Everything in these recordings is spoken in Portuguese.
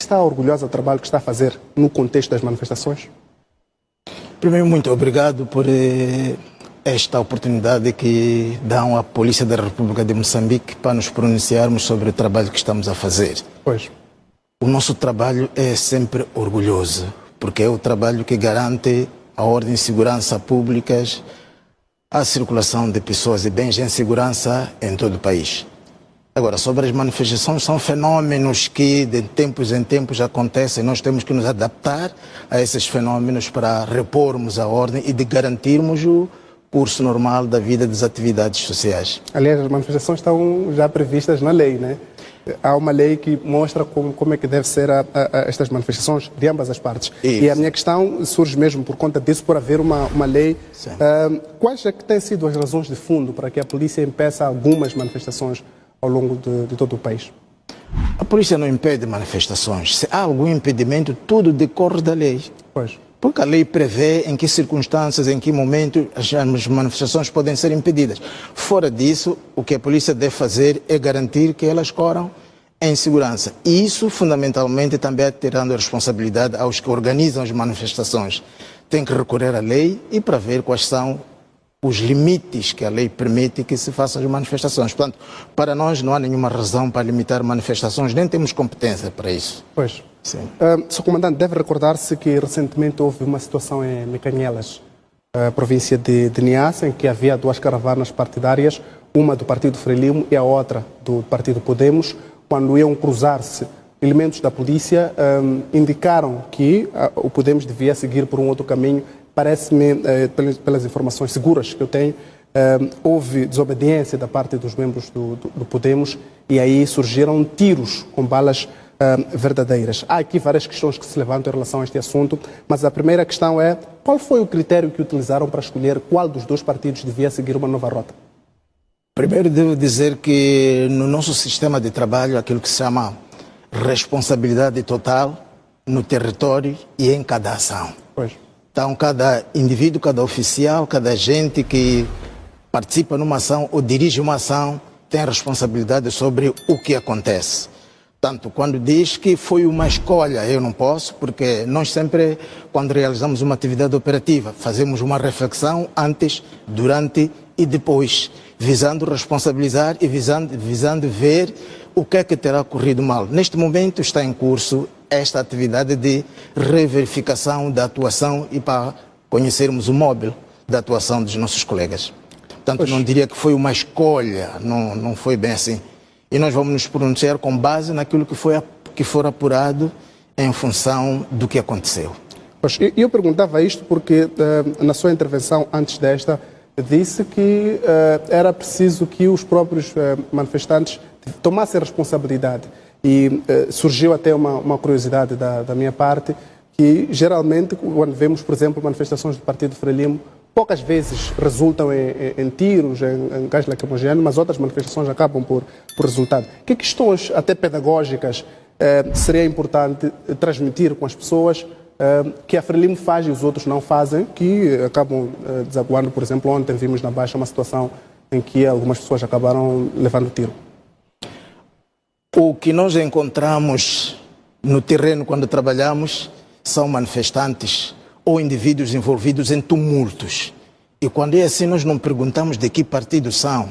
Está orgulhosa do trabalho que está a fazer no contexto das manifestações? Primeiro, muito obrigado por esta oportunidade que dão à Polícia da República de Moçambique para nos pronunciarmos sobre o trabalho que estamos a fazer. Pois. O nosso trabalho é sempre orgulhoso, porque é o trabalho que garante a ordem e segurança públicas, a circulação de pessoas e bens em segurança em todo o país. Agora, sobre as manifestações, são fenômenos que de tempos em tempos acontecem. Nós temos que nos adaptar a esses fenômenos para repormos a ordem e de garantirmos o curso normal da vida das atividades sociais. Aliás, as manifestações estão já previstas na lei, né? Há uma lei que mostra como é que deve ser estas manifestações de ambas as partes. Isso. E a minha questão surge mesmo por conta disso, por haver uma lei. Quais é que têm sido as razões de fundo para que a polícia impeça algumas manifestações ao longo de todo o país? A polícia não impede manifestações. Se há algum impedimento, tudo decorre da lei. Pois. Porque a lei prevê em que circunstâncias, em que momento as manifestações podem ser impedidas. Fora disso, o que a polícia deve fazer é garantir que elas corram em segurança. E isso, fundamentalmente, também é tirando a responsabilidade aos que organizam as manifestações. Tem que recorrer à lei e para ver quais são os limites que a lei permite que se façam as manifestações. Portanto, para nós não há nenhuma razão para limitar manifestações, nem temos competência para isso. Pois. Sim. Sr. Comandante, deve recordar-se que recentemente houve uma situação em Mecanhelas, província de Niassa, em que havia duas caravanas partidárias, uma do Partido Frelimo e a outra do Partido Podemos. Quando iam cruzar-se, elementos da polícia indicaram que o Podemos devia seguir por um outro caminho. Parece-me, pelas informações seguras que eu tenho, houve desobediência da parte dos membros do Podemos e aí surgiram tiros com balas verdadeiras. Há aqui várias questões que se levantam em relação a este assunto, mas a primeira questão é: qual foi o critério que utilizaram para escolher qual dos dois partidos devia seguir uma nova rota? Primeiro devo dizer que no nosso sistema de trabalho, aquilo que se chama responsabilidade total no território e em cada ação. Pois. Então, cada indivíduo, cada oficial, cada agente que participa numa ação ou dirige uma ação tem responsabilidade sobre o que acontece. Tanto quando diz que foi uma escolha, eu não posso, porque nós sempre, quando realizamos uma atividade operativa, fazemos uma reflexão antes, durante e depois, visando responsabilizar e visando ver o que é que terá corrido mal. Neste momento está em curso esta atividade de reverificação da atuação e para conhecermos o móvel da atuação dos nossos colegas. Portanto, não diria que foi uma escolha, não foi bem assim. E nós vamos nos pronunciar com base naquilo que for apurado em função do que aconteceu. Pois, eu perguntava isto porque na sua intervenção antes desta disse que era preciso que os próprios manifestantes tomassem responsabilidade. E surgiu até uma curiosidade da minha parte, que geralmente, quando vemos, por exemplo, manifestações do Partido Frelimo, poucas vezes resultam em tiros, em gás lacrimogéneo, mas outras manifestações acabam por resultado. Que questões, até pedagógicas, seria importante transmitir com as pessoas que a Frelimo faz e os outros não fazem, que acabam desaguando? Por exemplo, ontem vimos na Baixa uma situação em que algumas pessoas acabaram levando tiro. O que nós encontramos no terreno quando trabalhamos são manifestantes ou indivíduos envolvidos em tumultos. E quando é assim, nós não perguntamos de que partido são.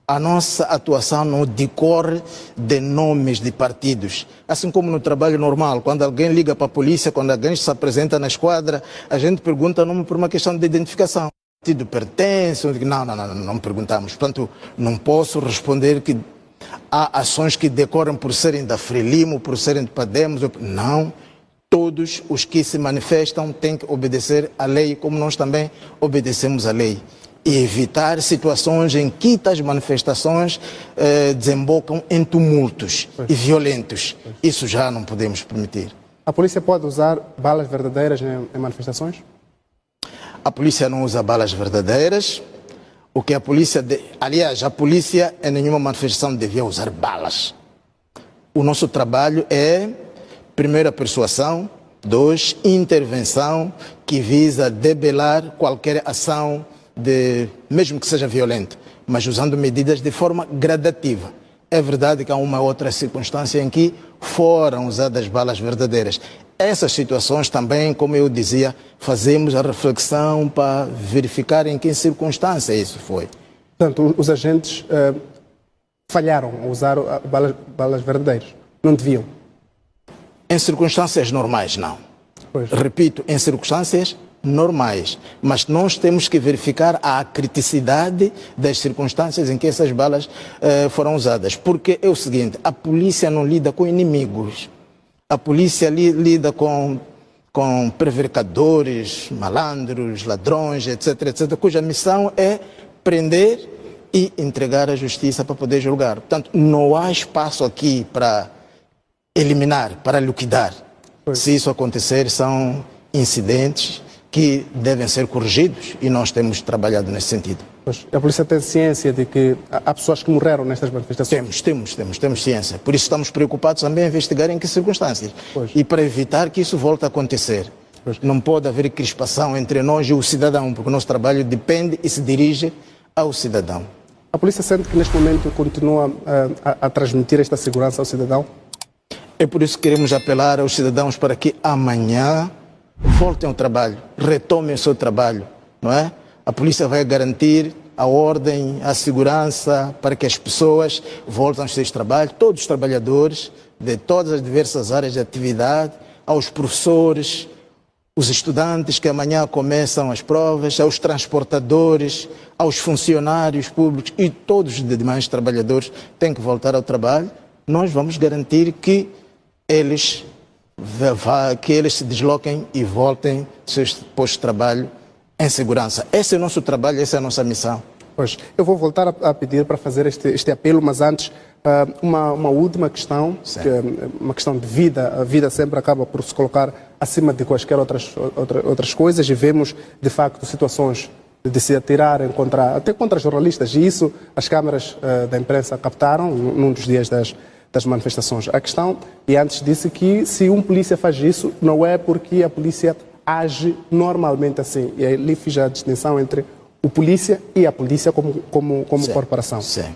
A nossa atuação não decorre de nomes de partidos. Assim como no trabalho normal, quando alguém liga para a polícia, quando alguém se apresenta na esquadra, a gente pergunta o nome por uma questão de identificação. O partido pertence? Não perguntamos. Portanto, não posso responder que há ações que decorrem por serem da Frelimo, por serem de Podemos. Não. Todos os que se manifestam têm que obedecer à lei, como nós também obedecemos à lei. E evitar situações em que tais manifestações desembocam em tumultos e violentos. Isso já não podemos permitir. A polícia pode usar balas verdadeiras em manifestações? A polícia não usa balas verdadeiras. O que a polícia... Aliás, a polícia em nenhuma manifestação devia usar balas. O nosso trabalho é, primeiro, a persuasão, 2, intervenção, que visa debelar qualquer ação, mesmo que seja violenta, mas usando medidas de forma gradativa. É verdade que há uma outra circunstância em que foram usadas balas verdadeiras. Essas situações também, como eu dizia, fazemos a reflexão para verificar em que circunstância isso foi. Portanto, os agentes falharam a usar balas verdadeiras. Não deviam. Em circunstâncias normais, não. Pois. Repito, em circunstâncias normais. Mas nós temos que verificar a criticidade das circunstâncias em que essas balas foram usadas. Porque é o seguinte, a polícia não lida com inimigos. A polícia lida com prevaricadores, malandros, ladrões, etc., etc., cuja missão é prender e entregar à justiça para poder julgar. Portanto, não há espaço aqui para eliminar, para liquidar. Se isso acontecer, são incidentes que devem ser corrigidos e nós temos trabalhado nesse sentido. Pois, a polícia tem ciência de que há pessoas que morreram nestas manifestações? Temos ciência. Por isso estamos preocupados também em investigar em que circunstâncias. Pois. E para evitar que isso volte a acontecer. Pois. Não pode haver crispação entre nós e o cidadão, porque o nosso trabalho depende e se dirige ao cidadão. A polícia sente que neste momento continua a transmitir esta segurança ao cidadão? É por isso que queremos apelar aos cidadãos para que amanhã voltem ao trabalho, retomem o seu trabalho, não é? A polícia vai garantir a ordem, a segurança para que as pessoas voltem aos seus trabalhos, todos os trabalhadores de todas as diversas áreas de atividade, aos professores, os estudantes que amanhã começam as provas, aos transportadores, aos funcionários públicos e todos os demais trabalhadores têm que voltar ao trabalho. Nós vamos garantir que eles se desloquem e voltem aos seus postos de trabalho em segurança. Esse é o nosso trabalho, essa é a nossa missão. Pois, eu vou voltar a pedir para fazer este apelo, mas antes, uma última questão, que é uma questão de vida. A vida sempre acaba por se colocar acima de quaisquer outras coisas e vemos, de facto, situações de se atirarem até contra jornalistas, e isso as câmaras da imprensa captaram num dos dias das manifestações. A questão, e antes disse que se um polícia faz isso, não é porque a polícia age normalmente assim. E ali fiz a distinção entre o polícia e a polícia como corporação. Sim.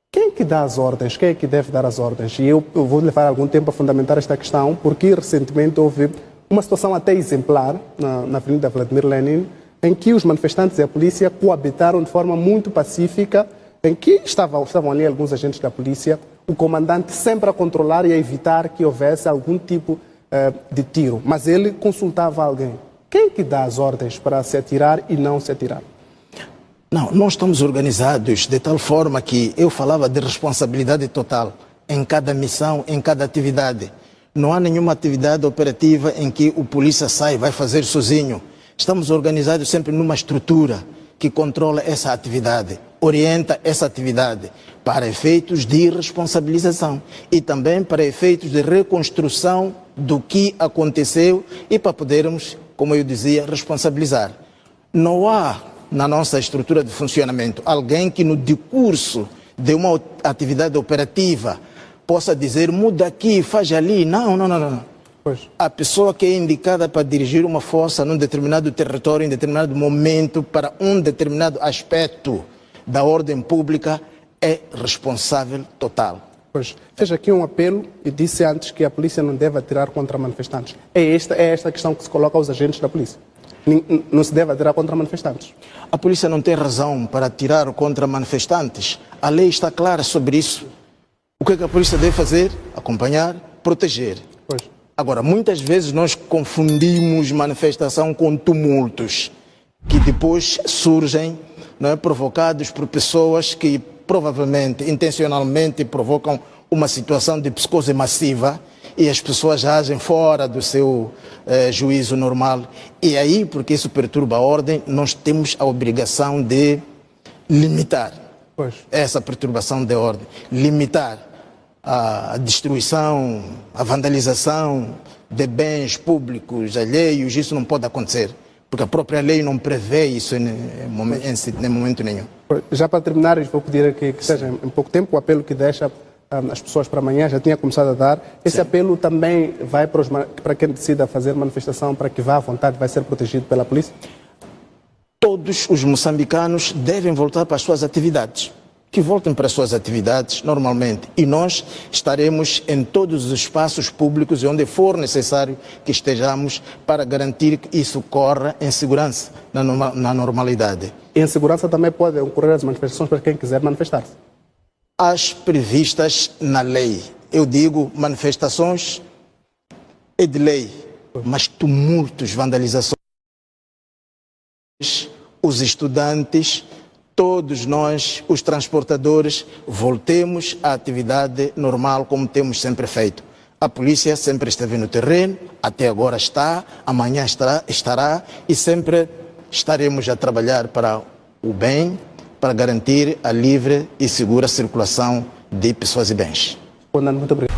Quem é que dá as ordens? Quem é que deve dar as ordens? E eu vou levar algum tempo a fundamentar esta questão, porque recentemente houve uma situação até exemplar na Avenida Vladimir Lenin, em que os manifestantes e a polícia coabitaram de forma muito pacífica, em que estavam ali alguns agentes da polícia, o comandante sempre a controlar e a evitar que houvesse algum tipo de tiro, mas ele consultava alguém. Quem que dá as ordens para se atirar e não se atirar? Não, nós estamos organizados de tal forma que eu falava de responsabilidade total em cada missão, em cada atividade. Não há nenhuma atividade operativa em que o polícia sai, vai fazer sozinho. Estamos organizados sempre numa estrutura que controla essa atividade, orienta essa atividade para efeitos de responsabilização e também para efeitos de reconstrução do que aconteceu e para podermos, como eu dizia, responsabilizar. Não há na nossa estrutura de funcionamento alguém que no decurso de uma atividade operativa possa dizer muda aqui, faz ali. Não. Pois. A pessoa que é indicada para dirigir uma força num determinado território, em determinado momento, para um determinado aspecto da ordem pública, é responsável total. Pois, fez aqui um apelo e disse antes que a polícia não deve atirar contra manifestantes. É esta a questão que se coloca aos agentes da polícia. Não se deve atirar contra manifestantes. A polícia não tem razão para atirar contra manifestantes. A lei está clara sobre isso. O que a polícia deve fazer? Acompanhar, proteger. Pois. Agora, muitas vezes nós confundimos manifestação com tumultos que depois surgem, não é, provocados por pessoas que provavelmente, intencionalmente provocam uma situação de psicose massiva e as pessoas agem fora do seu juízo normal. E aí, porque isso perturba a ordem, nós temos a obrigação de limitar essa perturbação de ordem, limitar a destruição, a vandalização de bens públicos alheios. Isso não pode acontecer, porque a própria lei não prevê isso em momento nenhum. Já para terminar, eu vou pedir que seja em pouco tempo o apelo que deixa as pessoas para amanhã, já tinha começado a dar. Esse apelo também vai para quem decida fazer manifestação, para que vá à vontade, vai ser protegido pela polícia? Todos os moçambicanos devem voltar para as suas atividades. que voltem para as suas atividades normalmente. E nós estaremos em todos os espaços públicos e onde for necessário que estejamos para garantir que isso corra em segurança, na normalidade. E em segurança também podem ocorrer as manifestações para quem quiser manifestar-se? As previstas na lei. Eu digo, manifestações é de lei, mas tumultos, vandalizações, os estudantes, todos nós, os transportadores, voltemos à atividade normal como temos sempre feito. A polícia sempre esteve no terreno, até agora está, amanhã estará e sempre estaremos a trabalhar para o bem, para garantir a livre e segura circulação de pessoas e bens. Muito obrigado.